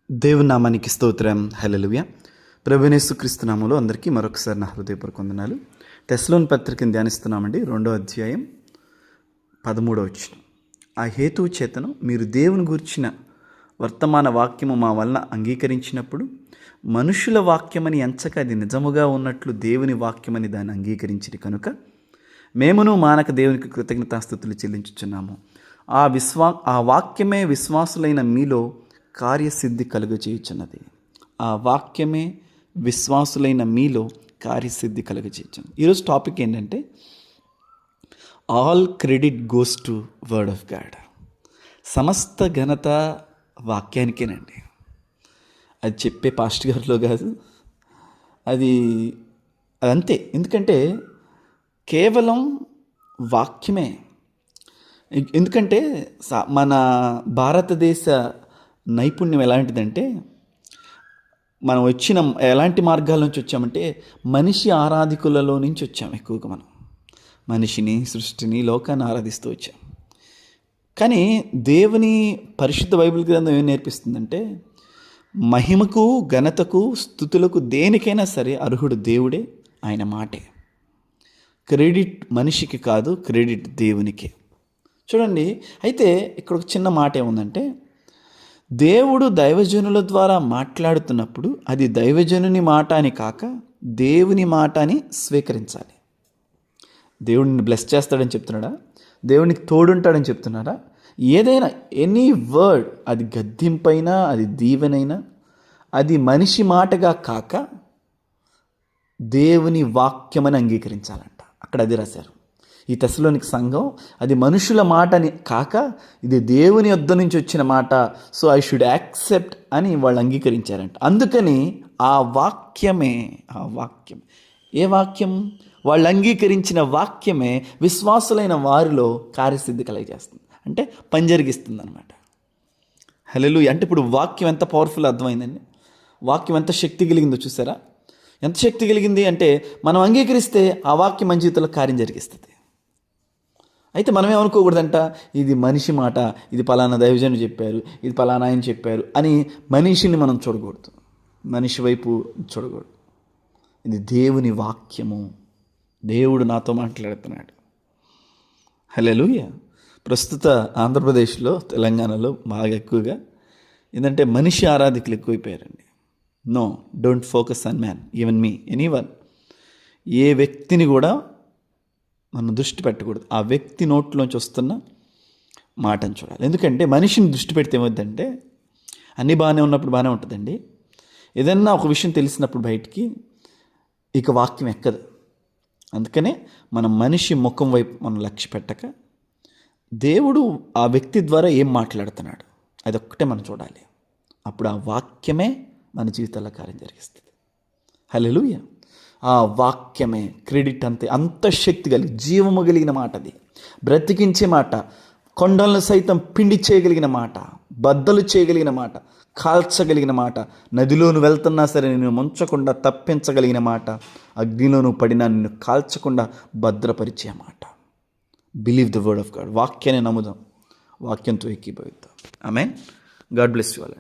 దేవుని నామానికి స్తోత్రం. హల్లెలూయా. ప్రభువైన యేసుక్రీస్తు నామములో అందరికీ మరొకసారి నా హృదయపూర్వక వందనాలు. తెస్సలోని పత్రికను ధ్యానిస్తున్నామండి. 2వ అధ్యాయం 13వ వచనం. ఆ హేతువు చేతను మీరు దేవుని గూర్చిన వర్తమాన వాక్యము మా వలన అంగీకరించినప్పుడు మనుషుల వాక్యమని ఎంచక అది నిజముగా ఉన్నట్లు దేవుని వాక్యమని దాన్ని అంగీకరించిరి కనుక మేమును మానక దేవునికి కృతజ్ఞతాస్తుతులు చెల్లించుచున్నాము. ఆ వాక్యమే విశ్వాసులైన మీలో కార్యసిద్ధి కలుగజేయుచున్నది. ఆ వాక్యమే విశ్వాసులైన మీలో కార్యసిద్ధి కలుగజేయుచున్నది. ఈరోజు టాపిక్ ఏంటంటే all credit goes to word of God. సమస్త ఘనత వాక్యానికేనండి. అది చెప్పే పాస్టర్ గారిలో కాదు, అది అదంతే. ఎందుకంటే కేవలం వాక్యమే. ఎందుకంటే మన భారతదేశ నైపుణ్యం ఎలాంటిదంటే, మనం వచ్చిన ఎలాంటి మార్గాల నుంచి వచ్చామంటే మనిషి ఆరాధికులలో నుంచి వచ్చాం. ఎక్కువగా మనం మనిషిని, సృష్టిని, లోకాన్ని ఆరాధిస్తూ వచ్చాం. కానీ దేవుని పరిశుద్ధ బైబిల్ గ్రంథం ఏం నేర్పిస్తుందంటే, మహిమకు, ఘనతకు, స్తుతులకు దేనికైనా సరే అర్హుడు దేవుడే, ఆయన మాటే. క్రెడిట్ మనిషికి కాదు, క్రెడిట్ దేవునికే. చూడండి, అయితే ఇక్కడ ఒక చిన్న మాట ఏముందంటే, దేవుడు దైవజనుల ద్వారా మాట్లాడుతున్నప్పుడు అది దైవజనుని మాట అని కాక దేవుని మాట అని స్వీకరించాలి. దేవుడిని బ్లెస్ చేస్తాడని చెప్తున్నాడా, దేవునికి తోడుంటాడని చెప్తున్నాడా, ఏదైనా ఎనీ వర్డ్, అది గద్దింపైనా అది దీవెనైనా అది మనిషి మాటగా కాక దేవుని వాక్యమని అంగీకరించాలంట. అక్కడ అది రాశారు. ఈ తెస్సలోనిక సంఘం అది మనుషుల మాటని కాక ఇది దేవుని యొద్ద నుంచి వచ్చిన మాట, సో ఐ షుడ్ యాక్సెప్ట్ అని వాళ్ళు అంగీకరించారంట. అందుకని ఆ వాక్యమే, ఏ వాక్యం? వాళ్ళు అంగీకరించిన వాక్యమే విశ్వాసులైన వారిలో కార్యసిద్ధి కలగజేస్తుంది, అంటే పని జరిగిస్తుంది అనమాట. హల్లెలూయా. అంటే ఇప్పుడు వాక్యం ఎంత పవర్ఫుల్ అర్థమైందండి. వాక్యం ఎంత శక్తి కలిగిందో చూసారా? ఎంత శక్తి కలిగింది అంటే, మనం అంగీకరిస్తే ఆ వాక్యం మన జీవితంలో కార్యం జరిగిస్తుంది. అయితే మనం ఏమనుకోకూడదంట, ఇది మనిషి మాట, ఇది పలానా దైవజనుడు చెప్పారు, ఇది పలానా ఆయన చెప్పారు అని మనిషిని మనం చూడకూడదు, మనిషి వైపు చూడకూడదు. ఇది దేవుని వాక్యము. దేవుడు నాతో మాట్లాడుతున్నాడు. హల్లెలూయా. ప్రస్తుత ఆంధ్రప్రదేశ్లో, తెలంగాణలో బాగా ఎక్కువగా ఏంటంటే మనిషి ఆరాధికులు ఎక్కువైపోయారండి. No, don't focus on man, even me, anyone. ఏ వ్యక్తిని కూడా మనం దృష్టి పెట్టకూడదు. ఆ వ్యక్తి నోట్లోంచి వస్తున్న మాటను చూడాలి. ఎందుకంటే మనిషిని దృష్టి పెడితే ఏమవుతుందంటే, అన్నీ బాగానే ఉన్నప్పుడు బాగానే ఉంటుందండి, ఏదన్నా ఒక విషయం తెలిసినప్పుడు బయటికి ఇక వాక్యం ఎక్కదు. అందుకనే మనం మనిషి ముఖం వైపు మనం లక్ష్య పెట్టక దేవుడు ఆ వ్యక్తి ద్వారా ఏం మాట్లాడుతున్నాడు అదొక్కటే మనం చూడాలి. అప్పుడు ఆ వాక్యమే మన జీవితాల్లో కార్యం జరిగిస్తుంది. హల్లెలూయా. ఆ వాక్యమే క్రెడిట్. అంత శక్తి కలిగి, జీవము కలిగిన మాట, అది బ్రతికించే మాట, కొండలను సైతం పిండి చేయగలిగిన మాట, బద్దలు చేయగలిగిన మాట, కాల్చగలిగిన మాట, నదిలోను వెళ్తున్నా సరే నిన్ను ముంచకుండా తప్పించగలిగిన మాట, అగ్నిలోను పడినా నిన్ను కాల్చకుండా భద్రపరిచే మాట. Believe the word of God. వాక్యాన్ని నమ్ముదాం, వాక్యంతో ఏకీభవిద్దాం. Amen. God bless you all.